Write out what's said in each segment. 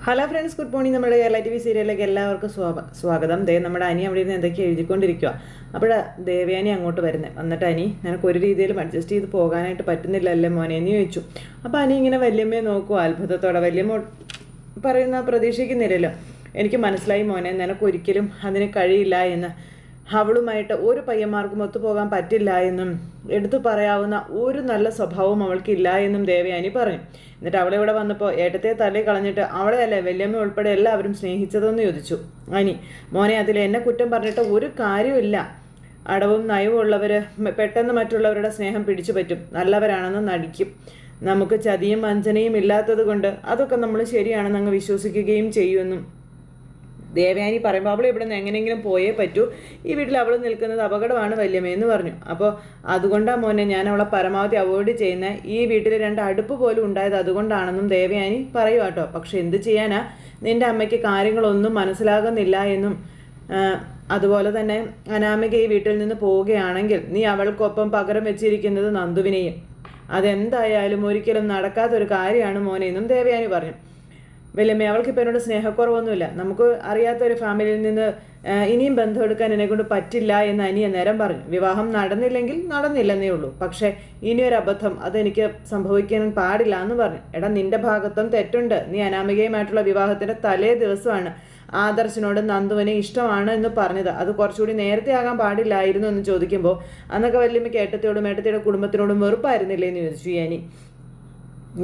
Hello friends, good morning. നമ്മുടെ Kerala TV സീരിയലിലേക്ക് എല്ലാവർക്കും സ്വാഗതം. നമ്മുടെ അനി അവിടെ നിന്ന് എന്തൊക്കെ എഴുതിക്കൊണ്ടിരിക്കുക. അപ്പോൾ ദേവയാനി അങ്ങോട്ട് വരുന്നത്. എന്നിട്ട് അനി, നിനക്ക് ഒരു രീതിയിലും അഡ്ജസ്റ്റ് ചെയ്ത് പോകാനായിട്ട് പറ്റുന്നില്ലല്ലേ മോനെ എന്ന് ചോദിച്ചു. അപ്പോൾ അനി ഇങ്ങനെ വല്യമ്മയെ നോക്കുക അത്ഭുതത്തോടെ. വല്യമ്മ പറയുന്ന പ്രതീക്ഷിക്കുന്നില്ലല്ലോ. എനിക്ക് മനസ്സിലായി മോനെ, നിനക്കൊരിക്കലും അതിന് കഴിയില്ല എന്ന്. അവളുമായിട്ട് ഒരു പയ്യന്മാർക്കും ഒത്തുപോകാൻ പറ്റില്ല എന്നും എടുത്തു പറയാവുന്ന ഒരു നല്ല സ്വഭാവം അവൾക്കില്ല എന്നും ദേവയാനി പറഞ്ഞു. എന്നിട്ട് അവളെ ഇവിടെ വന്നപ്പോൾ ഏട്ടത്തെ തള്ളി കളഞ്ഞിട്ട് അവളെയല്ലേ വല്യമ്മ ഉൾപ്പെടെ എല്ലാവരും സ്നേഹിച്ചതെന്ന് ചോദിച്ചു അനി. മോനെ, അതിൽ എന്നെ കുറ്റം പറഞ്ഞിട്ട് ഒരു കാര്യമില്ല. അടവും നയവും ഉള്ളവർ പെട്ടെന്ന് മറ്റുള്ളവരുടെ സ്നേഹം പിടിച്ചു പറ്റും, നല്ലവരാണെന്ന് നടിക്കും. നമുക്ക് ചതിയും വഞ്ചനയും ഇല്ലാത്തത് കൊണ്ട് അതൊക്കെ നമ്മൾ ശരിയാണെന്ന് അങ്ങ് വിശ്വസിക്കുകയും ചെയ്യുമെന്നും ദേവയാനി പറയുമ്പോൾ അവൾ ഇവിടെ നിന്ന് എങ്ങനെയെങ്കിലും പോയേ പറ്റൂ, ഈ വീട്ടിൽ അവൾ നിൽക്കുന്നത് അപകടമാണ് വല്യമ്മയെന്ന് പറഞ്ഞു. അപ്പോൾ അതുകൊണ്ടാണ് മോനെ ഞാൻ അവളെ പരമാവധി അവോയ്ഡ് ചെയ്യുന്നത്. ഈ വീട്ടിൽ 2 അടുപ്പ് പോലും ഉണ്ടായത് അതുകൊണ്ടാണെന്നും ദേവയാനി പറയുക കേട്ടോ. പക്ഷെ എന്ത് ചെയ്യാനാ, നിൻ്റെ അമ്മയ്ക്ക് കാര്യങ്ങളൊന്നും മനസ്സിലാകുന്നില്ല എന്നും അതുപോലെ തന്നെ അനാമിക ഈ വീട്ടിൽ നിന്ന് പോവുകയാണെങ്കിൽ നീ അവൾക്കൊപ്പം പകരം വെച്ചിരിക്കുന്നത് നന്ദുവിനെയും. അതെന്തായാലും ഒരിക്കലും നടക്കാത്തൊരു കാര്യമാണ് മോനെ എന്നും ദേവയാനി പറഞ്ഞു. വല്യമ്മ, അവൾക്കിപ്പോൾ എന്നോട് സ്നേഹക്കുറവൊന്നുമില്ല. നമുക്ക് അറിയാത്തൊരു ഫാമിലിയിൽ നിന്ന് ഇനിയും ബന്ധം എടുക്കാൻ എന്നെക്കൊണ്ട് പറ്റില്ല എന്ന് അനി അന്നേരം പറഞ്ഞു. വിവാഹം നടന്നില്ലെങ്കിൽ നടന്നില്ലെന്നേ ഉള്ളൂ, പക്ഷേ ഇനിയൊരു അബദ്ധം അതെനിക്ക് സംഭവിക്കാൻ പാടില്ല എന്ന് പറഞ്ഞു. എടാ, നിന്റെ ഭാഗത്തും തെറ്റുണ്ട്. നീ അനാമികയുമായിട്ടുള്ള വിവാഹത്തിൻ്റെ തലേ ദിവസമാണ് ആദർശിനോട് നന്ദുവിനെ ഇഷ്ടമാണ് എന്ന് പറഞ്ഞത്. അത് കുറച്ചുകൂടി നേരത്തെ ആകാൻ പാടില്ലായിരുന്നു എന്ന് ചോദിക്കുമ്പോൾ അന്നൊക്കെ വല്യമ്മയ്ക്ക് ഏട്ടത്തിയോടും ഏട്ടത്തിയുടെ കുടുംബത്തിനോടും വെറുപ്പായിരുന്നില്ലേ എന്ന് ചോദിച്ചു അനി.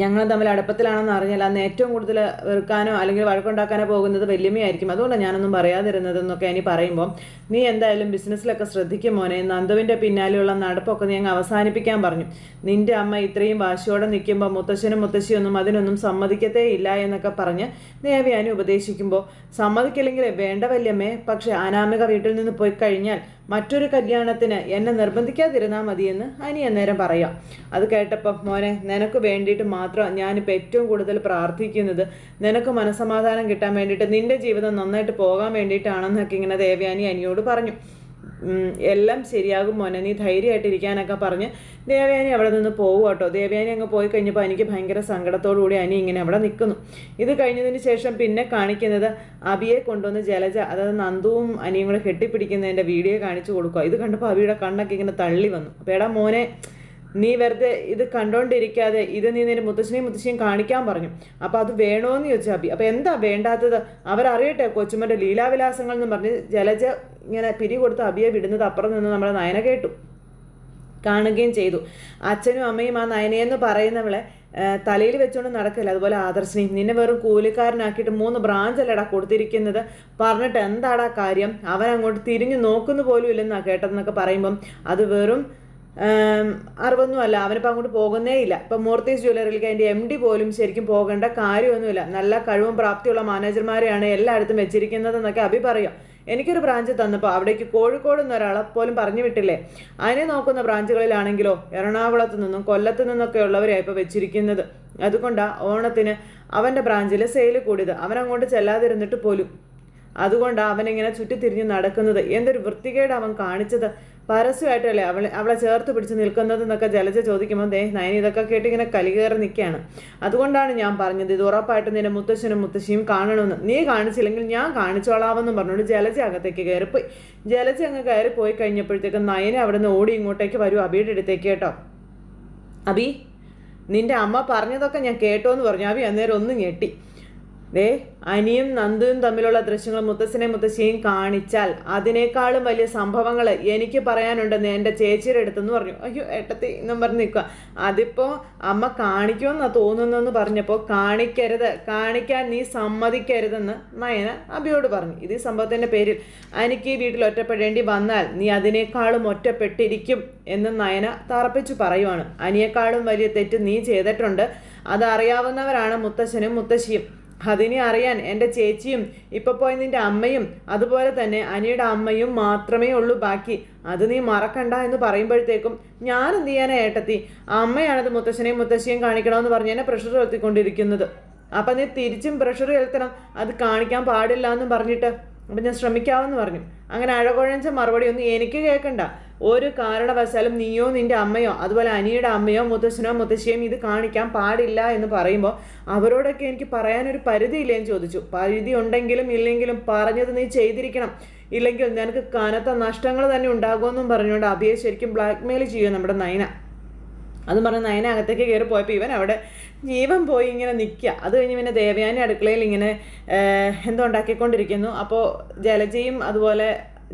ഞങ്ങൾ തമ്മിൽ അടുപ്പത്തിലാണെന്ന് അറിഞ്ഞാൽ അന്ന് ഏറ്റവും കൂടുതൽ വെറുക്കാനോ അല്ലെങ്കിൽ വഴക്കുണ്ടാക്കാനോ പോകുന്നത് വല്യമ്മയായിരിക്കും. അതുകൊണ്ടാണ് ഞാനൊന്നും പറയാതിരുന്നതെന്നൊക്കെ അനി പറയുമ്പോൾ, നീ എന്തായാലും ബിസിനസ്സിലൊക്കെ ശ്രദ്ധിക്കും മോനെ. നന്ദുവിൻ്റെ പിന്നാലെയുള്ള നടപ്പൊക്കെ നീ അങ്ങ് അവസാനിപ്പിക്കാൻ പറഞ്ഞു. നിൻ്റെ അമ്മ ഇത്രയും വാശിയോടെ നിൽക്കുമ്പോൾ മുത്തശ്ശനും മുത്തശ്ശിയൊന്നും അതിനൊന്നും സമ്മതിക്കത്തേ ഇല്ല എന്നൊക്കെ പറഞ്ഞ് ദേവയാനി ഉപദേശിക്കുമ്പോൾ, സമ്മതിക്കില്ലെങ്കിൽ വേണ്ട വല്യമ്മേ, പക്ഷെ അനാമിക വീട്ടിൽ നിന്ന് പോയി കഴിഞ്ഞാൽ മറ്റൊരു കല്യാണത്തിന് എന്നെ നിർബന്ധിക്കാതിരുന്നാൽ മതിയെന്ന് അനി അന്നേരം പറയാം. അത് കേട്ടപ്പോൾ, മോനെ, നിനക്ക് വേണ്ടിയിട്ട് മാത്രം ഞാനിപ്പോൾ ഏറ്റവും കൂടുതൽ പ്രാർത്ഥിക്കുന്നത് നിനക്ക് മനസ്സമാധാനം കിട്ടാൻ വേണ്ടിയിട്ട്, നിൻ്റെ ജീവിതം നന്നായിട്ട് പോകാൻ വേണ്ടിയിട്ടാണെന്നൊക്കെ ഇങ്ങനെ ദേവയാനി അനിയോട് പറഞ്ഞു. എല്ലാം ശരിയാകും മോനെ, നീ ധൈര്യമായിട്ടിരിക്കാനൊക്കെ പറഞ്ഞ് ദേവയാനി അവിടെ നിന്ന് പോകും കേട്ടോ. ദേവയാനി അങ്ങ് പോയി കഴിഞ്ഞപ്പോൾ എനിക്ക് ഭയങ്കര സങ്കടത്തോടുകൂടി അനി ഇങ്ങനെ അവിടെ നിൽക്കുന്നു. ഇത് കഴിഞ്ഞതിന് ശേഷം പിന്നെ കാണിക്കുന്നത് അബിയെ കൊണ്ടുവന്ന് ജലജ, അതായത് നന്ദുവും അനിയും കൂടെ കെട്ടിപ്പിടിക്കുന്നതിൻ്റെ വീഡിയോ കാണിച്ചു കൊടുക്കുക. ഇത് കണ്ടപ്പോൾ അബിയുടെ കണ്ണൊക്കെ ഇങ്ങനെ തള്ളി വന്നു. അപ്പോൾ എടാ മോനെ, നീ വെറുതെ ഇത് കണ്ടോണ്ടിരിക്കാതെ ഇത് നീ നിന്റെ മുത്തശ്ശിയും കാണിക്കാൻ പറഞ്ഞു. അപ്പോൾ അത് വേണോന്ന് ചോദിച്ചാൽ അബി. അപ്പോൾ എന്താ വേണ്ടാത്തത്, അവരറിയട്ടെ കൊച്ചുമ്മൻ്റെ ലീലാവിലാസങ്ങൾ എന്ന് പറഞ്ഞ് ജലജ ഇങ്ങനെ പിരികൊടുത്ത് അബിയെ വിടുന്നത് അപ്പുറം നിന്ന് നമ്മുടെ നയന കേട്ടു, കാണുകയും ചെയ്തു. അച്ഛനും അമ്മയും ആ നയനയെന്ന് പറയുന്നവളെ തലയിൽ വെച്ചുകൊണ്ട് നടക്കില്ല. അതുപോലെ ആദർശിനി, നിന്നെ വെറും കൂലിക്കാരനാക്കിയിട്ട് 3 ബ്രാഞ്ചല്ലടാ കൊടുത്തിരിക്കുന്നത്. പറഞ്ഞിട്ട് എന്താടാ കാര്യം, അവൻ അങ്ങോട്ട് തിരിഞ്ഞു നോക്കുന്നു പോലും ഇല്ലെന്നാണ് കേട്ടതെന്നൊക്കെ പറയുമ്പം, അത് വെറും അറിവൊന്നുമല്ല, അവനിപ്പോൾ അങ്ങോട്ട് പോകുന്നേ ഇല്ല. ഇപ്പം മൂർത്തീസ് ജ്വല്ലറിയിലേക്ക് അതിൻ്റെ MD പോലും ശരിക്കും പോകേണ്ട കാര്യമൊന്നുമില്ല. നല്ല കഴിവും പ്രാപ്തിയുള്ള മാനേജർമാരെയാണ് എല്ലായിടത്തും വെച്ചിരിക്കുന്നതെന്നൊക്കെ അഭി പറയാം. എനിക്കൊരു ബ്രാഞ്ച് തന്നപ്പോൾ അവിടേക്ക് കോഴിക്കോട് നിന്നൊരാളെ പോലും പറഞ്ഞു വിട്ടില്ലേ. അതിനെ നോക്കുന്ന ബ്രാഞ്ചുകളിലാണെങ്കിലോ എറണാകുളത്ത് നിന്നും കൊല്ലത്ത് നിന്നൊക്കെ ഉള്ളവരെയാണ് ഇപ്പോൾ വെച്ചിരിക്കുന്നത്. അതുകൊണ്ടാണ് ഓണത്തിന് അവൻ്റെ ബ്രാഞ്ചിൽ സെയിൽ കൂടിയത്. അവനങ്ങോട്ട് ചെല്ലാതിരുന്നിട്ട് പോലും. അതുകൊണ്ടാണ് അവനിങ്ങനെ ചുറ്റിത്തിരിഞ്ഞ് നടക്കുന്നത്. എന്തൊരു വൃത്തികേട് അവൻ കാണിച്ചത്. പരസ്യമായിട്ടല്ലേ അവളെ ചേർത്ത് പിടിച്ച് നിൽക്കുന്നതെന്നൊക്കെ ജലജ ചോദിക്കുമ്പോൾ നയനി ഇതൊക്കെ കേട്ട് ഇങ്ങനെ കലികേറി നിൽക്കുകയാണ്. അതുകൊണ്ടാണ് ഞാൻ പറഞ്ഞത്, ഇത് ഉറപ്പായിട്ടും നിന്റെ മുത്തശ്ശനും മുത്തശ്ശിയും കാണണമെന്ന്. നീ കാണിച്ചില്ലെങ്കിൽ ഞാൻ കാണിച്ചോളാമെന്നും പറഞ്ഞുകൊണ്ട് ജലജ അകത്തേക്ക് കയറിപ്പോയി. ജലജ അങ്ങ് കയറിപ്പോയി കഴിഞ്ഞപ്പോഴത്തേക്കും നയനെ അവിടെ നിന്ന് ഓടി ഇങ്ങോട്ടേക്ക് വരും അബിയുടെ അടുത്തേക്ക് കേട്ടോ. അബി, നിന്റെ അമ്മ പറഞ്ഞതൊക്കെ ഞാൻ കേട്ടോ എന്ന് പറഞ്ഞു. അബി അന്നേരം ഒന്ന് ഞെട്ടി. അനിയും നന്ദുവും തമ്മിലുള്ള ദൃശ്യങ്ങൾ മുത്തശ്ശിയെയും കാണിച്ചാൽ അതിനേക്കാളും വലിയ സംഭവങ്ങൾ എനിക്ക് പറയാനുണ്ടെന്ന് എൻ്റെ ചേച്ചിയുടെ അടുത്തെന്ന് പറഞ്ഞു. അയ്യോ ഏട്ടത്തി എന്നും പറഞ്ഞ് നിൽക്കുക. അതിപ്പോൾ അമ്മ കാണിക്കുമെന്നാണ് തോന്നുന്നതെന്ന് പറഞ്ഞപ്പോൾ, കാണിക്കാൻ നീ സമ്മതിക്കരുതെന്ന് നയന അബിയോട് പറഞ്ഞു. ഇത് ഈ സംഭവത്തിൻ്റെ പേരിൽ എനിക്ക് ഈ വീട്ടിൽ ഒറ്റപ്പെടേണ്ടി വന്നാൽ നീ അതിനേക്കാളും ഒറ്റപ്പെട്ടിരിക്കും എന്ന് നയന തറപ്പിച്ചു പറയുവാണ്. അനിയേക്കാളും വലിയ തെറ്റ് നീ ചെയ്തിട്ടുണ്ട്. അതറിയാവുന്നവരാണ് മുത്തശ്ശനും മുത്തശ്ശിയും. അതിനെ അറിയാൻ എൻ്റെ ചേച്ചിയും ഇപ്പോൾ പോയി നിൻ്റെ അമ്മയും അതുപോലെ തന്നെ അനിയുടെ അമ്മയും മാത്രമേ ഉള്ളൂ ബാക്കി. അത് നീ മറക്കണ്ട എന്ന് പറയുമ്പോഴത്തേക്കും ഞാൻ എന്ത് ചെയ്യാനാ ഏട്ടത്തി, അമ്മയാണത് മുത്തശ്ശിയും കാണിക്കണമെന്ന് പറഞ്ഞ് എന്നെ പ്രഷർ ചെലുത്തിക്കൊണ്ടിരിക്കുന്നത്. അപ്പം നീ തിരിച്ചും പ്രഷർ ചെലുത്തണം, അത് കാണിക്കാൻ പാടില്ല എന്നും പറഞ്ഞിട്ട് അപ്പം ഞാൻ ശ്രമിക്കാമെന്ന് പറഞ്ഞു. അങ്ങനെ അഴകുഴഞ്ച മറുപടി ഒന്നും എനിക്ക് കേൾക്കണ്ട. ഒരു കാരണവശാലും നീയോ നിൻ്റെ അമ്മയോ അതുപോലെ അനിയുടെ അമ്മയോ മുത്തശ്ശനോ മുത്തശ്ശിയും ഇത് കാണിക്കാൻ പാടില്ല എന്ന് പറയുമ്പോൾ അവരോടൊക്കെ എനിക്ക് പറയാനൊരു പരിധിയില്ലേന്ന് ചോദിച്ചു. പരിധി ഉണ്ടെങ്കിലും ഇല്ലെങ്കിലും പറഞ്ഞത് നീ ചെയ്തിരിക്കണം, ഇല്ലെങ്കിൽ നിനക്ക് കനത്ത നഷ്ടങ്ങൾ തന്നെ ഉണ്ടാകുമെന്നും പറഞ്ഞുകൊണ്ട് അഭിയെ ശരിക്കും ബ്ലാക്ക്മെയിൽ ചെയ്യുക നമ്മുടെ നയന. അതും പറഞ്ഞ് നയന അകത്തേക്ക് കയറി പോയപ്പോൾ ഇവൻ അവിടെ ജീവൻ പോയി ഇങ്ങനെ നിൽക്കുക. അത് കഴിഞ്ഞ് പിന്നെ ദേവയാനി അടുക്കളയിൽ ഇങ്ങനെ എന്തോ ഉണ്ടാക്കിക്കൊണ്ടിരിക്കുന്നു. അപ്പോൾ ജലജയും അതുപോലെ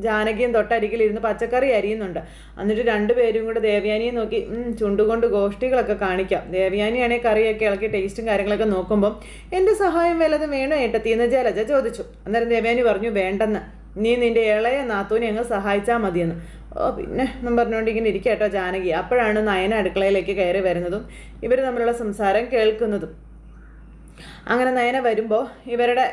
ജാനകിയും തൊട്ടരികിലിരുന്ന് പച്ചക്കറി അരിയുന്നുണ്ട്. എന്നിട്ട് രണ്ടുപേരും കൂടെ ദേവയാനിയെ നോക്കി ചുണ്ടുകൊണ്ട് ഗോഷ്ഠികളൊക്കെ കാണിക്കാം. ദേവയാനിയാണെങ്കിൽ കറിയൊക്കെ ഇളക്കി ടേസ്റ്റും കാര്യങ്ങളൊക്കെ നോക്കുമ്പം എൻ്റെ സഹായം വല്ലതും വേണോ ഏട്ടത്തിയെന്ന് ജലജ ചോദിച്ചു. അന്നേരം ദേവയാനി പറഞ്ഞു വേണ്ടെന്ന്, നീ നിൻ്റെ ഇളയ നാത്തൂനെ അങ്ങ് സഹായിച്ചാൽ മതിയെന്ന്. ഓ പിന്നെ എന്നും പറഞ്ഞുകൊണ്ട് ഇങ്ങനെ ഇരിക്കട്ടോ ജാനകി. അപ്പോഴാണ് നയന അടുക്കളയിലേക്ക് കയറി വരുന്നതും ഇവർ തമ്മിലുള്ള സംസാരം കേൾക്കുന്നതും. അങ്ങനെ നയന വരുമ്പോൾ ഇവരുടെ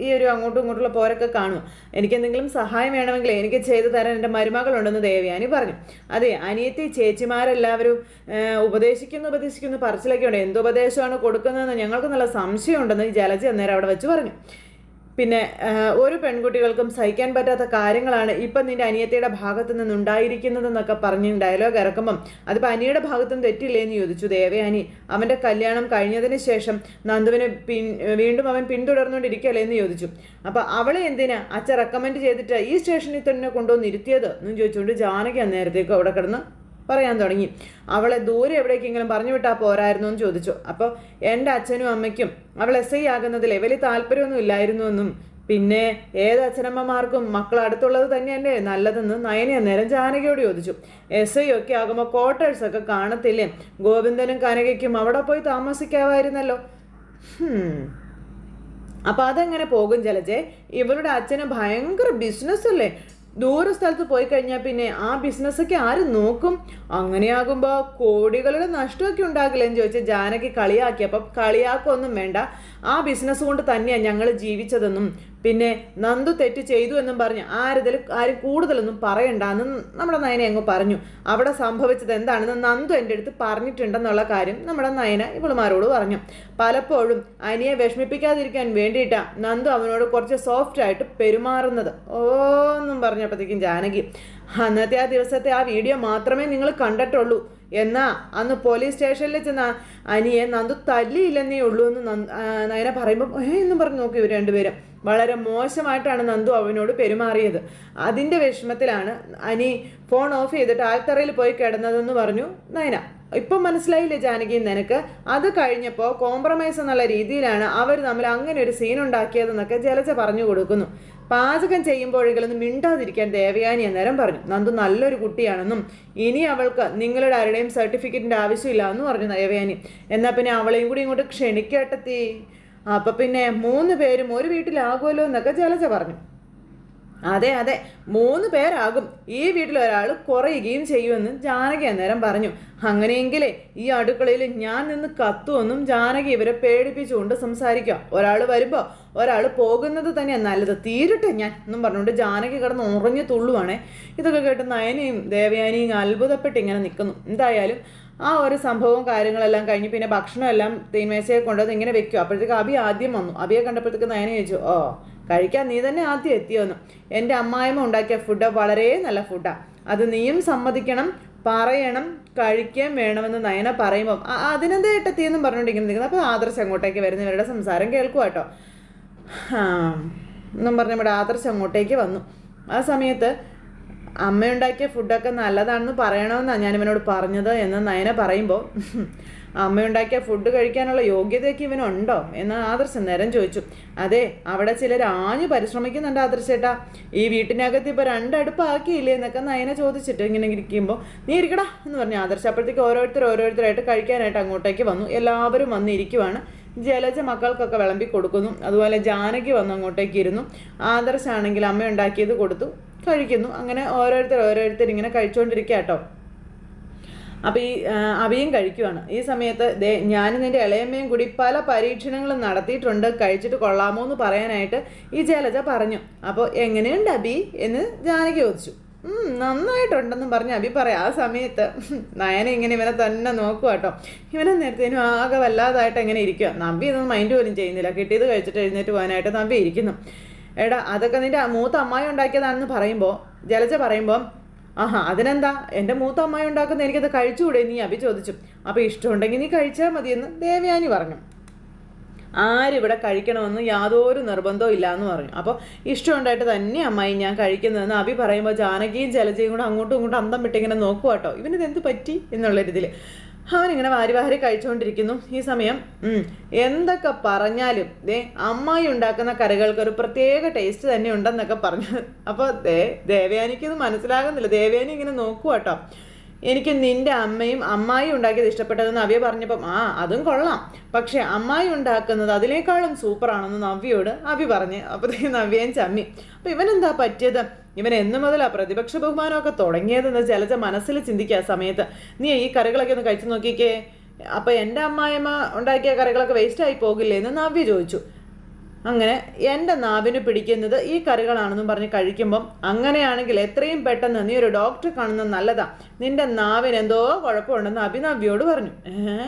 ഈ ഒരു അങ്ങോട്ടും ഇങ്ങോട്ടുള്ള പോരൊക്കെ കാണും. എനിക്കെന്തെങ്കിലും സഹായം വേണമെങ്കിൽ എനിക്ക് ചെയ്തു തരാൻ എൻ്റെ മരുമകളുണ്ടെന്ന് ദേവയാനി പറഞ്ഞു. അതെ, അനിയത്തി ചേച്ചിമാരെല്ലാവരും ഉപദേശിക്കുന്നു പറച്ചിലൊക്കെ ഉണ്ട്. എന്തുപദേശമാണ് കൊടുക്കുന്നതെന്ന് ഞങ്ങൾക്ക് നല്ല സംശയമുണ്ടെന്ന് ജലജ അന്നേരം അവിടെ വെച്ച് പറഞ്ഞു. പിന്നെ ഒരു പെൺകുട്ടികൾക്കും സഹിക്കാൻ പറ്റാത്ത കാര്യങ്ങളാണ് ഇപ്പം നിൻ്റെ അനിയത്തിയുടെ ഭാഗത്തു നിന്നുണ്ടായിരിക്കുന്നതെന്നൊക്കെ പറഞ്ഞ് ഡയലോഗ് ഇറക്കുമ്പം അതിപ്പോൾ അനിയുടെ ഭാഗത്തും തെറ്റില്ലേന്ന് ചോദിച്ചു ദേവയാനി. അവൻ്റെ കല്യാണം കഴിഞ്ഞതിന് ശേഷം നന്ദുവിനെ വീണ്ടും അവൻ പിന്തുടർന്നുകൊണ്ടിരിക്കുകയല്ലേ എന്ന് ചോദിച്ചു. അപ്പോൾ അവളെ എന്തിനാ അച്ഛൻ റെക്കമെൻഡ് ചെയ്തിട്ട് ഈ സ്റ്റേഷനിൽ തന്നെ കൊണ്ടുവന്ന് ഇരുത്തിയത് എന്നും ചോദിച്ചുകൊണ്ട് ജാനകി അന്നേരത്തേക്ക് അവിടെ കിടന്ന് പറയാൻ തുടങ്ങി. അവളെ ദൂരെ എവിടേക്കെങ്കിലും പറഞ്ഞു വിട്ടാൽ പോരായിരുന്നു എന്ന് ചോദിച്ചു. അപ്പോൾ എൻ്റെ അച്ഛനും അമ്മയ്ക്കും അവൾ SI ആകുന്നതിൽ വലിയ താല്പര്യമൊന്നും ഇല്ലായിരുന്നു എന്നും പിന്നെ ഏത് അച്ഛനമ്മമാർക്കും മക്കൾ അടുത്തുള്ളത് തന്നെയല്ലേ നല്ലതെന്ന് നയനി അന്നേരം ജാനകിയോട് ചോദിച്ചു. SI ഒക്കെ ആകുമ്പോൾ ക്വാർട്ടേഴ്സൊക്കെ കാണത്തില്ലേ? ഗോവിന്ദനും കനകയ്ക്കും അവിടെ പോയി താമസിക്കാമായിരുന്നല്ലോ. അപ്പോൾ അതെങ്ങനെ പോകും ജലജെ? ഇവളുടെ അച്ഛന് ഭയങ്കര ബിസിനസ്സല്ലേ? ദൂര സ്ഥലത്ത് പോയി കഴിഞ്ഞാൽ പിന്നെ ആ ബിസിനസ്സൊക്കെ ആര് നോക്കും? അങ്ങനെയാകുമ്പോൾ കോടികളുടെ നഷ്ടമൊക്കെ ഉണ്ടാകില്ലെന്ന് ചോദിച്ച് ജാനകി കളിയാക്കിയപ്പം കളിയാക്കൊന്നും വേണ്ട, ആ ബിസിനസ് കൊണ്ട് തന്നെയാണ് ഞങ്ങൾ ജീവിച്ചതെന്നും പിന്നെ നന്ദു തെറ്റ് ചെയ്തു എന്നും പറഞ്ഞ് ആരും കൂടുതലൊന്നും പറയണ്ടെന്ന് നമ്മുടെ നയന അങ്ങ് പറഞ്ഞു. അവിടെ സംഭവിച്ചത് എന്താണെന്ന് നന്ദു എൻ്റെ അടുത്ത് പറഞ്ഞിട്ടുണ്ടെന്നുള്ള കാര്യം നമ്മുടെ നയന ഇവളുമാരോട് പറഞ്ഞു. പലപ്പോഴും അനിയെ വിഷമിപ്പിക്കാതിരിക്കാൻ വേണ്ടിയിട്ടാണ് നന്ദു അവനോട് കുറച്ച് സോഫ്റ്റായിട്ട് പെരുമാറുന്നത് ഓന്നും പറഞ്ഞപ്പോഴത്തേക്കും ജാനകി അന്നത്തെ ആ ദിവസത്തെ ആ വീഡിയോ മാത്രമേ നിങ്ങൾ കണ്ടിട്ടുള്ളൂ. എന്നാ അന്ന് പോലീസ് സ്റ്റേഷനിൽ ചെന്ന് അനിയെ നന്ദു തല്ലിയില്ലെന്നേ ഉള്ളൂ എന്ന് നയന പറയുമ്പോൾ എന്നും പറഞ്ഞു നോക്കി ഇവർ രണ്ടുപേരും. വളരെ മോശമായിട്ടാണ് നന്ദു അവനോട് പെരുമാറിയത്. അതിൻ്റെ വിഷമത്തിലാണ് അനി ഫോൺ ഓഫ് ചെയ്തിട്ട് ആൽത്തറയിൽ പോയി കിടന്നതെന്ന് പറഞ്ഞു നയന. ഇപ്പം മനസ്സിലായില്ലേ ജാനകി നിനക്ക്? അത് കഴിഞ്ഞപ്പോൾ കോംപ്രമൈസ് എന്നുള്ള രീതിയിലാണ് അവർ തമ്മിൽ അങ്ങനെ ഒരു സീൻ ഉണ്ടാക്കിയതെന്നൊക്കെ ജലജ പറഞ്ഞു കൊടുക്കുന്നു. പാചകം ചെയ്യുമ്പോഴെങ്കിലും ഒന്ന് മിണ്ടാതിരിക്കാൻ ദേവയാനി അന്നേരം പറഞ്ഞു. നന്ദു നല്ലൊരു കുട്ടിയാണെന്നും ഇനി അവൾക്ക് നിങ്ങളുടെ ആരുടെയും സർട്ടിഫിക്കറ്റിൻ്റെ ആവശ്യമില്ല എന്ന് പറഞ്ഞു ദേവയാനി. എന്നാൽ പിന്നെ അവളെയും കൂടി ഇങ്ങോട്ട് ക്ഷണിക്കേട്ടത്തി, അപ്പം പിന്നെ 3 പേരും ഒരു വീട്ടിലാകുമല്ലോ എന്നൊക്കെ ജലജ പറഞ്ഞു. അതെ 3 പേരാകും, ഈ വീട്ടിൽ ഒരാൾ കുറയുകയും ചെയ്യുമെന്ന് ജാനകി അന്നേരം പറഞ്ഞു. അങ്ങനെയെങ്കിലേ ഈ അടുക്കളയിൽ ഞാൻ നിന്ന് കത്തുമെന്നും ജാനകി ഇവരെ പേടിപ്പിച്ചുകൊണ്ട് സംസാരിക്കാം. ഒരാൾ വരുമ്പോൾ ഒരാൾ പോകുന്നത് തന്നെയാണ് നല്ലത്, തീരട്ടെ ഞാൻ എന്നും പറഞ്ഞുകൊണ്ട് ജാനകി കിടന്ന് ഉറഞ്ഞു തുള്ളുവാണേ. ഇതൊക്കെ കേട്ട് നയനയും ദേവയാനിയും അത്ഭുതപ്പെട്ട് ഇങ്ങനെ നിൽക്കുന്നു. എന്തായാലും ആ ഒരു സംഭവവും കാര്യങ്ങളെല്ലാം കഴിഞ്ഞ് പിന്നെ ഭക്ഷണമെല്ലാം തീന്മേശയെ കൊണ്ടുവന്ന് ഇങ്ങനെ വെക്കും. അപ്പോഴത്തേക്ക് അബി ആദ്യം വന്നു. അബിയെ കണ്ടപ്പോഴത്തേക്ക് നയന ചോദിച്ചു, ഓ കഴിക്കാൻ നീ തന്നെ ആദ്യം എത്തിയോന്ന്. എൻ്റെ അമ്മായിമ്മ ഉണ്ടാക്കിയ ഫുഡ് വളരെ നല്ല ഫുഡാണ്, അത് നീയും സമ്മതിക്കണം, പറയണം, കഴിക്കാൻ വേണമെന്ന് നയന പറയുമ്പം അതിനെന്താ ഏട്ടത്തിയെന്നും പറഞ്ഞുകൊണ്ടിരിക്കുന്നത് നിൽക്കുന്നത്. അപ്പോൾ ആദർശ് അങ്ങോട്ടേക്ക് വരുന്നവരുടെ സംസാരം കേൾക്കുക കേട്ടോ എന്നും പറഞ്ഞ് ഇവിടെ ആദർശ് അങ്ങോട്ടേക്ക് വന്നു. ആ സമയത്ത് അമ്മയുണ്ടാക്കിയ ഫുഡൊക്കെ നല്ലതാണെന്ന് പറയണമെന്നാണ് ഞാനിവനോട് പറഞ്ഞത് എന്ന് നയന പറയുമ്പോൾ അമ്മയുണ്ടാക്കിയ ഫുഡ് കഴിക്കാനുള്ള യോഗ്യതയൊക്കെ ഇവനുണ്ടോ എന്ന് ആദർശ് നേരം ചോദിച്ചു. അതെ, അവിടെ ചിലർ ആഞ്ഞു പരിശ്രമിക്കുന്നുണ്ട് ആദർശേട്ടാ. ഈ വീട്ടിനകത്ത് ഇപ്പോൾ 2 അടുപ്പാക്കിയില്ലേ എന്നൊക്കെ നയന ചോദിച്ചിട്ട് ഇങ്ങനെ ഇരിക്കുമ്പോൾ നീ ഇരിക്കടാ എന്ന് പറഞ്ഞു ആദർശ്. അപ്പോഴത്തേക്ക് ഓരോരുത്തരായിട്ട് കഴിക്കാനായിട്ട് അങ്ങോട്ടേക്ക് വന്നു. എല്ലാവരും വന്നിരിക്കുവാണ്. ജലജ മക്കൾക്കൊക്കെ വിളമ്പി കൊടുക്കുന്നു. അതുപോലെ ജാനകി വന്ന് അങ്ങോട്ടേക്ക് ഇരുന്നു. ആദർശാണെങ്കിൽ അമ്മ ഉണ്ടാക്കിയത് കൊടുത്തു, കഴിക്കുന്നു. അങ്ങനെ ഓരോരുത്തർ ഇങ്ങനെ കഴിച്ചുകൊണ്ടിരിക്കുക കേട്ടോ. അപ്പോൾ ഈ അവിയും കഴിക്കുവാണ്. ഈ സമയത്ത് ഞാനും നിൻ്റെ ഇളയമ്മയും കൂടി പല പരീക്ഷണങ്ങളും നടത്തിയിട്ടുണ്ട്, കഴിച്ചിട്ട് കൊള്ളാമോ എന്ന് പറയാനായിട്ട് ഈ ജലജ പറഞ്ഞു. അപ്പോൾ എങ്ങനെയുണ്ട് അബി എന്ന് ജാനകി ചോദിച്ചു. നന്നായിട്ടുണ്ടെന്നും പറഞ്ഞ് അബി പറയാം. ആ സമയത്ത് നയന ഇങ്ങനെ ഇവനെ തന്നെ നോക്കുക കേട്ടോ. ഇവനെ നേരത്തേനും ആകെ വല്ലാതായിട്ട് എങ്ങനെ ഇരിക്കുക. നമ്പി ഇതൊന്നും മൈൻഡ് പോലും ചെയ്യുന്നില്ല. കിട്ടിയത് കഴിച്ചിട്ട് എഴുന്നേറ്റ് പോകാനായിട്ട് നമ്പി ഇരിക്കുന്നു. എടാ അതൊക്കെ നിൻ്റെ മൂത്ത അമ്മായി ഉണ്ടാക്കിയതാണെന്ന് പറയുമ്പോൾ ജലജ പറയുമ്പോൾ ആഹാ അതിനെന്താ, എൻ്റെ മൂത്ത അമ്മായി ഉണ്ടാക്കുന്ന എനിക്കത് കഴിച്ചുകൂടെ നീ അഭി ചോദിച്ചു. അപ്പോൾ ഇഷ്ടമുണ്ടെങ്കിൽ നീ കഴിച്ചാൽ മതിയെന്ന് ദേവയാനി പറഞ്ഞു. ആരിവിടെ കഴിക്കണമെന്ന് യാതൊരു നിർബന്ധവും ഇല്ല എന്ന് പറഞ്ഞു. അപ്പോൾ ഇഷ്ടമുണ്ടായിട്ട് തന്നെ അമ്മായി ഞാൻ കഴിക്കുന്നതെന്ന് അഭി പറയുമ്പോൾ ജാനകിയും ജലജയും കൂടെ അങ്ങോട്ടും ഇങ്ങോട്ടും അന്തം വിട്ടിങ്ങനെ നോക്കുക കേട്ടോ, ഇവനിതെന്ത് പറ്റി എന്നുള്ളൊരിതിൽ. അവനിങ്ങനെ വാരി വാരി കഴിച്ചുകൊണ്ടിരിക്കുന്നു. ഈ സമയം എന്തൊക്കെ പറഞ്ഞാലും അമ്മായി ഉണ്ടാക്കുന്ന കറികൾക്കൊരു പ്രത്യേക ടേസ്റ്റ് തന്നെ ഉണ്ടെന്നൊക്കെ പറഞ്ഞു. അപ്പോൾ ദേവയാനിക്കത് മനസ്സിലാകുന്നില്ല. ദേവയാനി ഇങ്ങനെ നോക്കുക കേട്ടോ. എനിക്ക് നിൻ്റെ അമ്മയും അമ്മായി ഉണ്ടാക്കിയത് ഇഷ്ടപ്പെട്ടതെന്ന് നവ്യ പറഞ്ഞപ്പം അതും കൊള്ളാം, പക്ഷെ അമ്മായി ഉണ്ടാക്കുന്നത് അതിനേക്കാളും സൂപ്പറാണെന്ന് നവ്യയോട് അഭി പറഞ്ഞ്. അപ്പോഴത്തേക്ക് നവ്യയും ചമ്മി. അപ്പം ഇവനെന്താ പറ്റിയത്, ഇവൻ എന്നു മുതലാ പ്രതിപക്ഷ ബഹുമാനമൊക്കെ തുടങ്ങിയതെന്ന് ജലജ മനസ്സിൽ ചിന്തിക്കുക സമയത്ത്. നീ ഈ കറികളൊക്കെ ഒന്ന് കഴിച്ചു നോക്കിക്കേ, അപ്പം എൻ്റെ അമ്മായിയമ്മ ഉണ്ടാക്കിയ കറികളൊക്കെ വേസ്റ്റായി പോകില്ലേ എന്ന് നവ്യ ചോദിച്ചു. അങ്ങനെ എൻ്റെ നാവിന് പിടിക്കുന്നത് ഈ കറികളാണെന്നും പറഞ്ഞ് കഴിക്കുമ്പം അങ്ങനെയാണെങ്കിൽ എത്രയും പെട്ടെന്ന് നീ ഒരു ഡോക്ടറെ കാണുന്നത് നല്ലതാ, നിൻ്റെ നാവിന് എന്തോ കുഴപ്പമുണ്ടെന്ന് അഭിനവ്യോട് പറഞ്ഞു.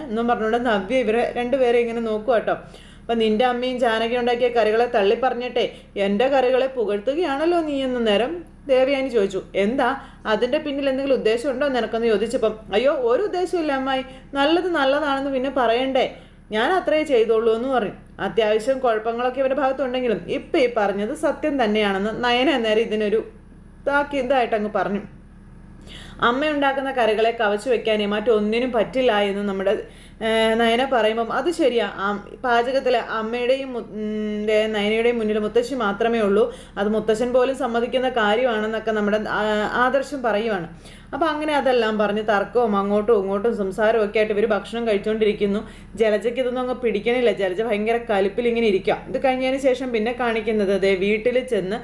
എന്നും പറഞ്ഞുകൊണ്ട് നവ്യ ഇവരെ രണ്ടുപേരെ ഇങ്ങനെ നോക്കുക കേട്ടോ. അപ്പം നിൻ്റെ അമ്മയും ജാനകി ഉണ്ടാക്കിയ കറികളെ തള്ളി പറഞ്ഞിട്ടെ എൻ്റെ കറികളെ പുകഴ്ത്തുകയാണല്ലോ നീ എന്ന നേരം ദേവയാനി ചോദിച്ചു. എന്താ അതിൻ്റെ പിന്നിൽ എന്തെങ്കിലും ഉദ്ദേശമുണ്ടോ നിനക്കെന്ന് ചോദിച്ചപ്പം അയ്യോ ഒരു ഉദ്ദേശമില്ല അമ്മായി, നല്ലത് നല്ലതാണെന്ന് പിന്നെ പറയണ്ടേ, ഞാൻ അത്രേ ചെയ്തോളൂ എന്ന് പറഞ്ഞു. അത്യാവശ്യം കുഴപ്പങ്ങളൊക്കെ ഇവരുടെ ഭാഗത്തുണ്ടെങ്കിലും ഇപ്പം ഈ പറഞ്ഞത് സത്യം തന്നെയാണെന്ന് നയന നേരം ഇതിനൊരു ഇതായിട്ട് അങ്ങ് പറഞ്ഞു. അമ്മ ഉണ്ടാക്കുന്ന കറികളെ കവച്ചു വെക്കാനേ മറ്റൊന്നിനും പറ്റില്ല എന്ന് നമ്മുടെ നയന പറയുമ്പം അത് ശരിയാ, പാചകത്തിൽ അമ്മയുടെയും നയനയുടെയും മുന്നിൽ മുത്തശ്ശി മാത്രമേ ഉള്ളൂ, അത് മുത്തശ്ശൻ പോലും സമ്മതിക്കുന്ന കാര്യമാണെന്നൊക്കെ നമ്മുടെ ആദർശം പറയുവാണ്. അപ്പം അങ്ങനെ അതെല്ലാം പറഞ്ഞ് തർക്കവും അങ്ങോട്ടും ഇങ്ങോട്ടും സംസാരവും ഒക്കെ ആയിട്ട് ഇവർ ഭക്ഷണം കഴിച്ചുകൊണ്ടിരിക്കുന്നു. ജലജയ്ക്ക് ഇതൊന്നും അങ്ങ് പിടിക്കണില്ല. ജലജ ഭയങ്കര കലിപ്പിൽ ഇങ്ങനെ ഇരിക്കുക. ഇത് കഴിഞ്ഞതിന് ശേഷം പിന്നെ കാണിക്കുന്നത് വീട്ടിൽ ചെന്ന്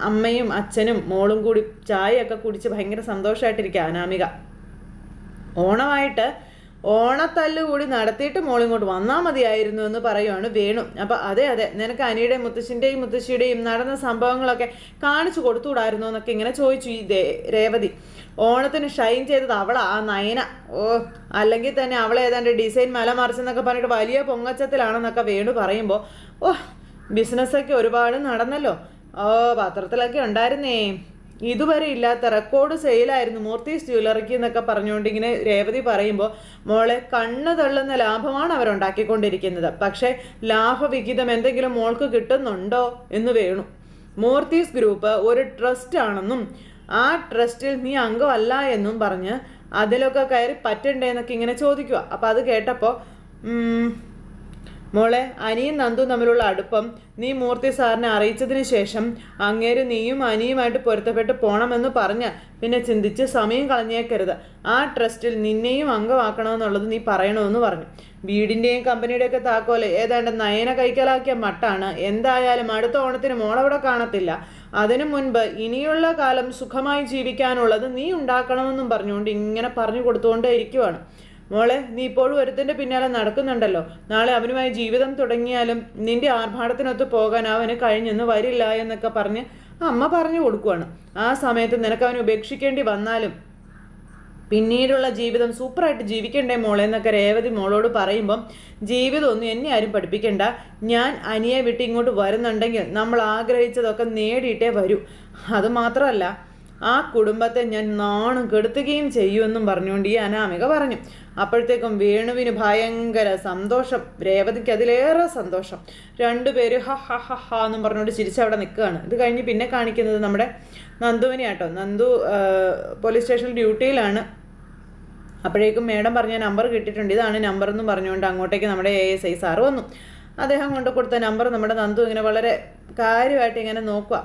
അമ്മയും അച്ഛനും മോളും കൂടി ചായയൊക്കെ കുടിച്ച് ഭയങ്കര സന്തോഷമായിട്ടിരിക്കുക അനാമിക. ഓണമായിട്ട് ഓണത്തല്ല് കൂടി നടത്തിയിട്ട് മോളിങ്ങോട്ട് വന്നാൽ മതിയായിരുന്നു എന്ന് പറയുവാണ് വേണു. അപ്പം അതെ നിനക്ക് അനിയുടെയും മുത്തശ്ശിൻ്റെയും മുത്തശ്ശിയുടെയും നടന്ന സംഭവങ്ങളൊക്കെ കാണിച്ചു കൊടുത്തുകൂടായിരുന്നു എന്നൊക്കെ ഇങ്ങനെ ചോദിച്ചു ഈ രേവതി. ഓണത്തിന് ഷൈൻ ചെയ്തത് അവളാ, ആ നയന. അല്ലെങ്കിൽ തന്നെ അവളെ ഏതാണ്ട് ഡിസൈൻ മല മറിച്ചെന്നൊക്കെ പറഞ്ഞിട്ട് വലിയ പൊങ്ങച്ചത്തിലാണെന്നൊക്കെ വേണു പറയുമ്പോൾ ബിസിനസ്സൊക്കെ ഒരുപാട് നടന്നല്ലോ, പത്രത്തിലൊക്കെ ഉണ്ടായിരുന്നേ, ഇതുവരെ ഇല്ലാത്ത റെക്കോർഡ് സെയിലായിരുന്നു മൂർത്തീസ് ജ്വല്ലറിക്ക് എന്നൊക്കെ പറഞ്ഞുകൊണ്ട് ഇങ്ങനെ രേവതി പറയുമ്പോൾ മോളെ കണ്ണ് തള്ളുന്ന ലാഭമാണ് അവരുണ്ടാക്കിക്കൊണ്ടിരിക്കുന്നത്, പക്ഷേ ലാഭവിഹിതം എന്തെങ്കിലും മോൾക്ക് കിട്ടുന്നുണ്ടോ എന്ന് വേണു. മൂർത്തീസ് ഗ്രൂപ്പ് ഒരു ട്രസ്റ്റ് ആണെന്നും ആ ട്രസ്റ്റിൽ നീ അംഗമല്ല എന്നും പറഞ്ഞ് അതിലൊക്കെ കയറി പറ്റണ്ടേന്നൊക്കെ ഇങ്ങനെ ചോദിക്കുക. അപ്പം അത് കേട്ടപ്പോൾ മോളെ അനിയും നന്ദും തമ്മിലുള്ള അടുപ്പം നീ മൂർത്തി സാറിനെ അറിയിച്ചതിന് ശേഷം അങ്ങേര് നീയും അനിയുമായിട്ട് പൊരുത്തപ്പെട്ട് പോണമെന്ന് പറഞ്ഞ് പിന്നെ ചിന്തിച്ച് സമയം കളഞ്ഞേക്കരുത്, ആ ട്രസ്റ്റിൽ നിന്നെയും അംഗമാക്കണമെന്നുള്ളത് നീ പറയണമെന്ന് പറഞ്ഞു. വീടിൻ്റെയും കമ്പനിയുടെയൊക്കെ താക്കോല് ഏതാണ്ട് നയന കൈക്കലാക്കിയ മട്ടാണ്. എന്തായാലും അടുത്ത ഓണത്തിന് മോളവിടെ കാണത്തില്ല, അതിനു മുൻപ് ഇനിയുള്ള കാലം സുഖമായി ജീവിക്കാനുള്ളത് നീ ഉണ്ടാക്കണമെന്നും പറഞ്ഞുകൊണ്ട് ഇങ്ങനെ പറഞ്ഞു കൊടുത്തുകൊണ്ടേ ഇരിക്കുവാണ്. മോളെ നീ ഇപ്പോഴും ഒരുത്തിൻ്റെ പിന്നാലെ നടക്കുന്നുണ്ടല്ലോ, നാളെ അവനുമായി ജീവിതം തുടങ്ങിയാലും നിന്റെ ആർഭാടത്തിനൊത്ത് പോകാൻ അവന് കഴിഞ്ഞെന്ന് വരില്ല എന്നൊക്കെ പറഞ്ഞ് അമ്മ പറഞ്ഞു കൊടുക്കുവാണ്. ആ സമയത്ത് നിനക്ക് അവനെ ഉപേക്ഷിക്കേണ്ടി വന്നാലും പിന്നീടുള്ള ജീവിതം സൂപ്പറായിട്ട് ജീവിക്കണ്ടേ മോളെ എന്നൊക്കെ രേവതി മോളോട് പറയുമ്പം ജീവിതമൊന്നും എന്നെ ആരും പഠിപ്പിക്കണ്ട, ഞാൻ അനിയെ വിട്ട് ഇങ്ങോട്ട് വരുന്നുണ്ടെങ്കിൽ നമ്മൾ ആഗ്രഹിച്ചതൊക്കെ നേടിയിട്ടേ വരൂ, അതുമാത്രമല്ല ആ കുടുംബത്തെ ഞാൻ നാണം കെടുത്തുകയും ചെയ്യുമെന്നും പറഞ്ഞുകൊണ്ട് ഈ അനാമിക പറഞ്ഞു. അപ്പോഴത്തേക്കും വേണുവിന് ഭയങ്കര സന്തോഷം, രേവതിക്ക് അതിലേറെ സന്തോഷം. രണ്ടുപേര് ഹ ഹ ഹ ഹ എന്നും പറഞ്ഞുകൊണ്ട് ചിരിച്ചവിടെ നിൽക്കുകയാണ്. ഇത് കഴിഞ്ഞ് പിന്നെ കാണിക്കുന്നത് നമ്മുടെ നന്ദുവിനെ ആട്ടോ. നന്ദു പോലീസ് സ്റ്റേഷനിൽ ഡ്യൂട്ടിയിലാണ്. അപ്പോഴേക്കും മേഡം പറഞ്ഞ നമ്പർ കിട്ടിയിട്ടുണ്ട്, ഇതാണ് നമ്പർ എന്നും പറഞ്ഞുകൊണ്ട് അങ്ങോട്ടേക്ക് നമ്മുടെ ASI സാറ് വന്നു. അദ്ദേഹം കൊണ്ട് കൊടുത്ത നമ്പർ നമ്മുടെ നന്ദു ഇങ്ങനെ വളരെ കാര്യമായിട്ട് ഇങ്ങനെ നോക്കുക.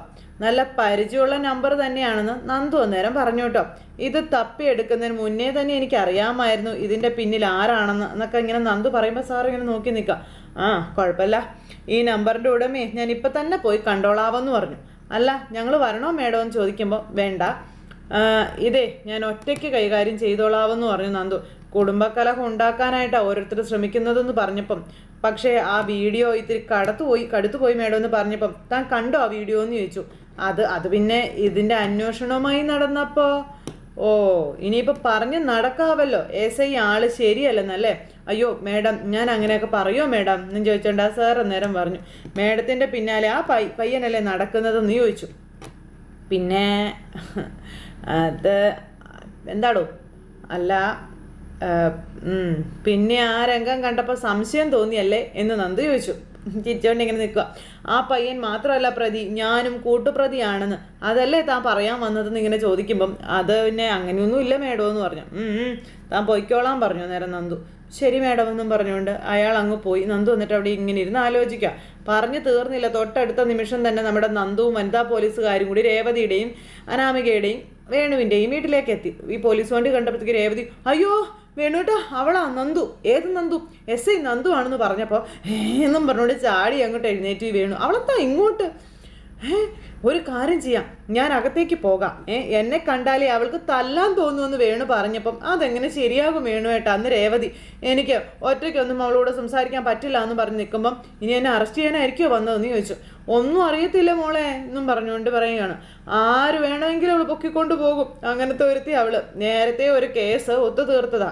നല്ല പരിചയമുള്ള നമ്പർ തന്നെയാണെന്ന് നന്ദു അന്നേരം പറഞ്ഞു കേട്ടോ. ഇത് തപ്പിയെടുക്കുന്നതിന് മുന്നേ തന്നെ എനിക്ക് അറിയാമായിരുന്നു ഇതിൻ്റെ പിന്നിൽ ആരാണെന്ന് എന്നൊക്കെ ഇങ്ങനെ നന്ദു പറയുമ്പോൾ സാർ ഇങ്ങനെ നോക്കി നിൽക്കുക. കുഴപ്പമില്ല, ഈ നമ്പറിൻ്റെ ഉടമയെ ഞാൻ ഇപ്പം തന്നെ പോയി കണ്ടോളാവെന്ന് പറഞ്ഞു. അല്ല ഞങ്ങൾ വരണോ മേഡം എന്ന് ചോദിക്കുമ്പോൾ വേണ്ട, ഇതേ ഞാൻ ഒറ്റയ്ക്ക് കൈകാര്യം ചെയ്തോളാവെന്ന് പറഞ്ഞു നന്ദു. കുടുംബകലഹം ഉണ്ടാക്കാനായിട്ടാണ് ഓരോരുത്തർ ശ്രമിക്കുന്നതെന്ന് പറഞ്ഞപ്പം, പക്ഷേ ആ വീഡിയോ ഇത്തിരി കടുത്തുപോയി മേഡം എന്ന് പറഞ്ഞപ്പം താൻ കണ്ടോ ആ വീഡിയോ എന്ന് ചോദിച്ചു. അത് പിന്നെ ഇതിൻ്റെ അന്വേഷണവുമായി നടന്നപ്പോൾ ഇനിയിപ്പോൾ പറഞ്ഞ് നടക്കാവല്ലോ, ASI ആള് ശരിയല്ലെന്നല്ലേ, അയ്യോ മേഡം ഞാൻ അങ്ങനെയൊക്കെ പറയുമോ മേഡം എന്നും ചോദിച്ചോണ്ട് ആ സാർ അന്നേരം പറഞ്ഞു, മേഡത്തിൻ്റെ പിന്നാലെ ആ പയ്യനല്ലേ നടക്കുന്നതെന്ന് ചോദിച്ചു. പിന്നെ അത് എന്താടോ? അല്ല പിന്നെ ആ രംഗം കണ്ടപ്പോൾ സംശയം തോന്നിയല്ലേ എന്ന് നന്ദു ചോദിച്ചു. ചിരിച്ചോണ്ട് ഇങ്ങനെ നിൽക്കുക. ആ പയ്യൻ മാത്രമല്ല പ്രതി, ഞാനും കൂട്ടുപ്രതിയാണെന്ന് അതല്ലേ താൻ പറയാൻ വന്നതെന്ന് ഇങ്ങനെ ചോദിക്കുമ്പം അത് പിന്നെ അങ്ങനെയൊന്നും ഇല്ല മേഡം എന്ന് പറഞ്ഞു. താൻ പൊയ്ക്കോളാൻ പറഞ്ഞു നേരം നന്ദു. ശരി മേഡം എന്നും പറഞ്ഞുകൊണ്ട് അയാൾ അങ്ങ് പോയി. നന്ദു എന്നിട്ട് അവിടെ ഇങ്ങനെ ഇരുന്ന് ആലോചിക്കുക. പറഞ്ഞു തീർന്നില്ല. തൊട്ടടുത്ത നിമിഷം തന്നെ നമ്മുടെ നന്ദുവും വനിതാ പോലീസുകാരും കൂടി രേവതിയുടെയും അനാമികയുടെയും വേണുവിൻ്റെയും വീട്ടിലേക്ക് എത്തി. ഈ പോലീസ് വണ്ടി കണ്ടപ്പോഴത്തേക്ക് രേവതി, അയ്യോ വേണുട്ടാ അവളാ നന്ദു. ഏത് നന്ദു? SI നന്ദു ആണെന്ന് പറഞ്ഞപ്പോൾ എന്നും പറഞ്ഞുകൊണ്ട് ചാടി അങ്ങോട്ട് എഴുന്നേറ്റ് വേണു. അവളെന്താ ഇങ്ങോട്ട്? ഒരു കാര്യം ചെയ്യാം, ഞാൻ അകത്തേക്ക് പോകാം, എന്നെ കണ്ടാലേ അവൾക്ക് തല്ലാൻ തോന്നുമെന്ന് വേണു പറഞ്ഞപ്പം അതെങ്ങനെ ശരിയാകും വേണുവേട്ടാ? അന്ന് രേവതി, എനിക്ക് ഒറ്റയ്ക്കൊന്നും അവളോട് സംസാരിക്കാൻ പറ്റില്ല എന്ന് പറഞ്ഞ് നിൽക്കുമ്പം ഇനി എന്നെ അറസ്റ്റ് ചെയ്യാനായിരിക്കുമോ വന്നതെന്ന് ചോദിച്ചു. ഒന്നും അറിയത്തില്ല മോളെ എന്നും പറഞ്ഞുകൊണ്ട് പറയുകയാണ്. ആര് വേണമെങ്കിലും അവൾ പൊക്കിക്കൊണ്ട് പോകും. അങ്ങനത്തെ ഒരുത്തി അവള്. നേരത്തെ ഒരു കേസ് ഒത്തുതീർത്തതാ.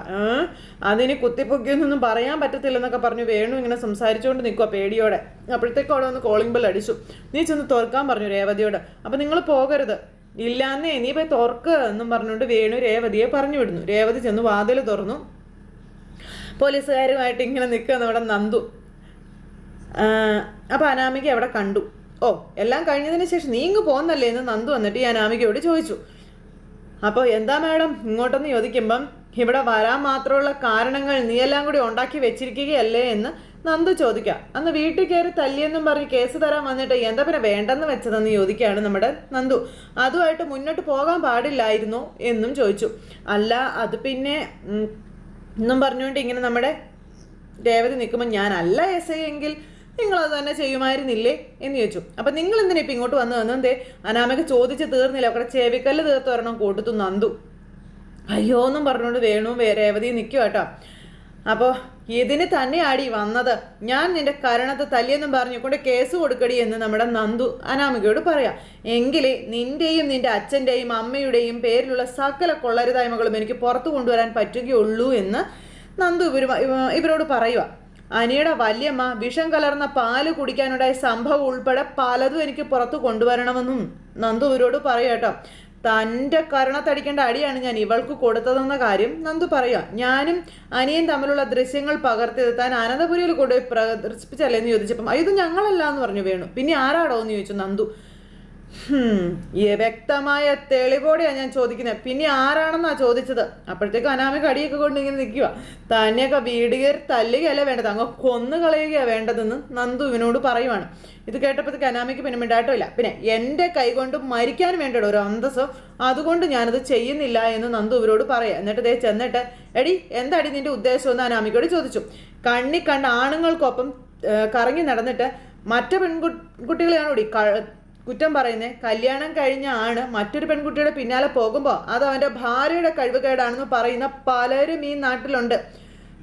അതിന് കുത്തിപ്പൊക്കിയൊന്നും പറയാൻ പറ്റത്തില്ലെന്നൊക്കെ പറഞ്ഞു വേണു ഇങ്ങനെ സംസാരിച്ചുകൊണ്ട് നിൽക്കുക പേടിയോടെ. അപ്പോഴത്തേക്കും അവിടെ ഒന്ന് കോളിംഗ് ബെൽ അടിച്ചു. നീ ചെന്ന് തുറക്കാൻ പറഞ്ഞു രേവതിയോട്. അപ്പം നിങ്ങൾ പോകരുത്. ഇല്ലാന്നേ, നീ പോയി തുറക്ക് എന്നും പറഞ്ഞുകൊണ്ട് വേണു രേവതിയെ പറഞ്ഞു വിടുന്നു. രേവതി ചെന്ന് വാതിൽ തുറന്നു. പോലീസുകാരുമായിട്ട് ഇങ്ങനെ നിൽക്കുക നമ്മുടെ നന്ദു. അപ്പോൾ അനാമിക അവിടെ കണ്ടു. ഓ എല്ലാം കഴിഞ്ഞതിന് ശേഷം നീ ഇങ്ങ് പോന്നല്ലേ എന്ന് നന്ദു വന്നിട്ട് ഈ അനാമികയോട് ചോദിച്ചു. അപ്പോൾ എന്താ മാഡം ഇങ്ങോട്ടെന്ന് ചോദിക്കുമ്പം ഇവിടെ വരാൻ മാത്രമുള്ള കാരണങ്ങൾ നീ എല്ലാം കൂടി ഉണ്ടാക്കി വെച്ചിരിക്കുകയല്ലേ എന്ന് നന്ദു ചോദിക്കാം. അന്ന് വീട്ടിൽ കയറി തല്ലിയെന്നും പറഞ്ഞ് കേസ് തരാൻ വന്നിട്ട് എന്താ പിന്നെ വേണ്ടെന്ന് വെച്ചതെന്ന് ചോദിക്കുകയാണ് നമ്മുടെ നന്ദു. അതുമായിട്ട് മുന്നോട്ട് പോകാൻ പാടില്ലായിരുന്നോ എന്നും ചോദിച്ചു. അല്ല അത് പിന്നെ എന്നും പറഞ്ഞുകൊണ്ട് ഇങ്ങനെ നമ്മുടെ രേവതി നിൽക്കുമ്പോൾ ഞാനല്ല SI എങ്കിൽ നിങ്ങളത് തന്നെ ചെയ്യുമായിരുന്നില്ലേ എന്ന് ചോദിച്ചു. അപ്പം നിങ്ങൾ എന്തിനാ ഇപ്പം ഇങ്ങോട്ട് വന്നു എന്തേ അനാമിക ചോദിച്ച് തീർന്നില്ല. അവിടെ ചെവിക്കല്ല് തീർത്ത് വരണം കൊടുത്തു നന്ദു. അയ്യോ എന്നും പറഞ്ഞുകൊണ്ട് വേണുവും രേവതി നിൽക്കുക കേട്ടോ. അപ്പോൾ ഇതിന് തന്നെയാടി വന്നത്, ഞാൻ നിന്റെ കരണത്തെ തല്ലിയെന്നും പറഞ്ഞുകൊണ്ട് കേസ് കൊടുക്കടി എന്ന് നമ്മുടെ നന്ദു അനാമികയോട് പറയാം. എങ്കിലേ നിന്റെയും നിന്റെ അച്ഛൻ്റെയും അമ്മയുടെയും പേരിലുള്ള സകല കൊള്ളരുതായ്മകളും എനിക്ക് പുറത്തു കൊണ്ടുവരാൻ പറ്റുകയുള്ളൂ എന്ന് നന്ദു ഇവരോട് പറയുക. അനിയുടെ വല്യമ്മ വിഷം കലർന്ന പാല് കുടിക്കാനുണ്ടായ സംഭവം ഉൾപ്പെടെ പലതും എനിക്ക് പുറത്തു കൊണ്ടുവരണമെന്നും നന്ദു ഇവരോട് പറയുക കേട്ടോ. തൻ്റെ കരണത്തടിക്കേണ്ട അടിയാണ് ഞാൻ ഇവൾക്ക് കൊടുത്തതെന്ന കാര്യം നന്ദു പറയുക. ഞാനും അനിയൻ തമ്മിലുള്ള ദൃശ്യങ്ങൾ പകർത്തിയത് താൻ അനന്തപുരിയിൽ കൊണ്ടുപോയി പ്രദർശിപ്പിച്ചല്ലേ എന്ന് ചോദിച്ചപ്പം ഇത് ഞങ്ങളല്ല എന്ന് പറഞ്ഞു വേണു. പിന്നെ ആരാടോ എന്ന് ചോദിച്ചു നന്ദു. വ്യക്തമായ തെളിവോടെയാണ് ഞാൻ ചോദിക്കുന്നത്, പിന്നെ ആരാണെന്നാ ചോദിച്ചത്. അപ്പോഴത്തേക്കും അനാമിക അടിയൊക്കെ കൊണ്ട് ഇങ്ങനെ നിൽക്കുക. തന്നെയൊക്കെ വീട് കയറി തല്ലുകയല്ല വേണ്ടത്, അങ്ങ് കൊന്നു കളയുകയാണ് വേണ്ടതെന്ന് നന്ദു ഇവനോട് പറയുവാണ്. ഇത് കേട്ടപ്പോഴത്തേക്ക് അനാമിക്ക് പിന്നെ മിണ്ടാട്ടമില്ല. പിന്നെ എൻ്റെ കൈ കൊണ്ട് മരിക്കാൻ വേണ്ടോ ഒരു അന്തസ്സോ, അതുകൊണ്ട് ഞാനത് ചെയ്യുന്നില്ല എന്ന് നന്ദു ഇവരോട് പറയാം. എന്നിട്ട് ചെന്നിട്ട് എടി എന്താടി നിന്റെ ഉദ്ദേശം എന്ന് അനാമിക്കോട് ചോദിച്ചു. കണ്ണി കണ്ട ആണുങ്ങൾക്കൊപ്പം കറങ്ങി നടന്നിട്ട് മറ്റു പെൺകുട്ടികളെയാണോടി കുറ്റം പറയുന്നത്? കല്യാണം കഴിഞ്ഞ ആണ് മറ്റൊരു പെൺകുട്ടിയുടെ പിന്നാലെ പോകുമ്പോൾ അത് അവൻ്റെ ഭാര്യയുടെ കഴിവുകേടാണെന്ന് പറയുന്ന പലരും ഈ നാട്ടിലുണ്ട്.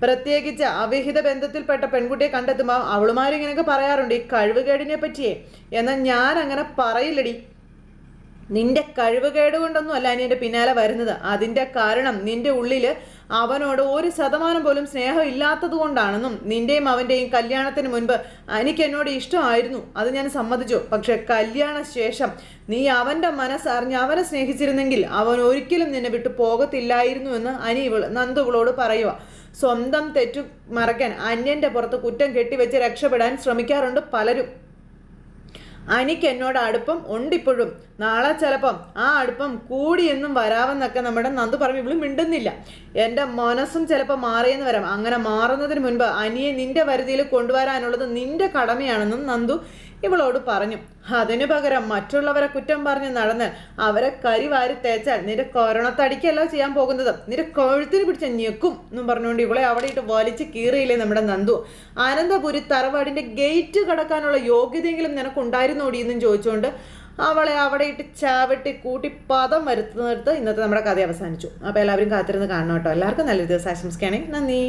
പ്രത്യേകിച്ച് അവിഹിത ബന്ധത്തിൽപ്പെട്ട പെൺകുട്ടിയെ കണ്ടെത്തുമ്പോൾ അവളുമാരിങ്ങനെയൊക്കെ പറയാറുണ്ട് ഈ കഴിവുകേടിനെ പറ്റിയേ. എന്നാൽ ഞാൻ അങ്ങനെ പറയില്ലടി. നിന്റെ കഴിവുകേട് കൊണ്ടൊന്നും അല്ല നീ എൻ്റെ പിന്നാലെ വരുന്നത്. അതിൻ്റെ കാരണം നിന്റെ ഉള്ളിൽ അവനോട് 1% പോലും സ്നേഹം ഇല്ലാത്തത് കൊണ്ടാണെന്നും നിന്റെയും അവൻ്റെയും കല്യാണത്തിന് മുൻപ് എനിക്ക് എന്നോട് ഇഷ്ടമായിരുന്നു, അത് ഞാൻ സമ്മതിച്ചു. പക്ഷെ കല്യാണ ശേഷം നീ അവൻ്റെ മനസ്സറിഞ്ഞ് അവനെ സ്നേഹിച്ചിരുന്നെങ്കിൽ അവൻ ഒരിക്കലും നിന്നെ വിട്ടു പോകത്തില്ലായിരുന്നു എന്ന് നന്ദു ഇവളോട് പറയുക. സ്വന്തം തെറ്റു മറയ്ക്കാൻ അന്യൻ്റെ പുറത്ത് കുറ്റം കെട്ടിവെച്ച് രക്ഷപ്പെടാൻ ശ്രമിക്കാറുണ്ട് പലരും. അനിക്ക് എന്നോട് അടുപ്പം ഉണ്ടിപ്പോഴും, നാളെ ചിലപ്പം ആ അടുപ്പം കൂടിയെന്നും വരാമെന്നൊക്കെ നമ്മുടെ നന്ദു പറഞ്ഞു. ഇവള് മിണ്ടുന്നില്ല. എൻ്റെ മനസ്സും ചിലപ്പോൾ മാറിയെന്ന് വരാം. അങ്ങനെ മാറുന്നതിന് മുൻപ് അനിയെ നിന്റെ വരുതിയിൽ കൊണ്ടുവരാനുള്ളത് നിന്റെ കടമയാണെന്നും നന്ദു ഇവളോട് പറഞ്ഞു. അതിനു പകരം മറ്റുള്ളവരെ കുറ്റം പറഞ്ഞ് നടന്ന് അവരെ കരിവാരി തേച്ചാൽ നിന്റെ കൊരണത്തടിക്കല്ല ചെയ്യാൻ പോകുന്നത്, നിന്റെ കഴുത്തിന് പിടിച്ച ഞെക്കും എന്നും പറഞ്ഞുകൊണ്ട് ഇവളെ അവിടെ ഇട്ട് വലിച്ച് കീറിയില്ലേ നമ്മുടെ നന്ദു. അനന്തപുരി തറവാടിൻ്റെ ഗേറ്റ് കടക്കാനുള്ള യോഗ്യതയെങ്കിലും നിനക്കുണ്ടായിരുന്നോടി എന്നും ചോദിച്ചുകൊണ്ട് അവളെ അവിടെ ഇട്ട് ചാവട്ടി കൂട്ടി പദം വരുത്തുന്നിടത്ത് ഇന്നത്തെ നമ്മുടെ കഥ അവസാനിച്ചു. അപ്പോൾ എല്ലാവരും കാത്തിരുന്ന് കാണണം കേട്ടോ. എല്ലാവർക്കും നല്ലൊരു ദിവസം ആശംസിക്കുകയാണെങ്കിൽ നന്ദി.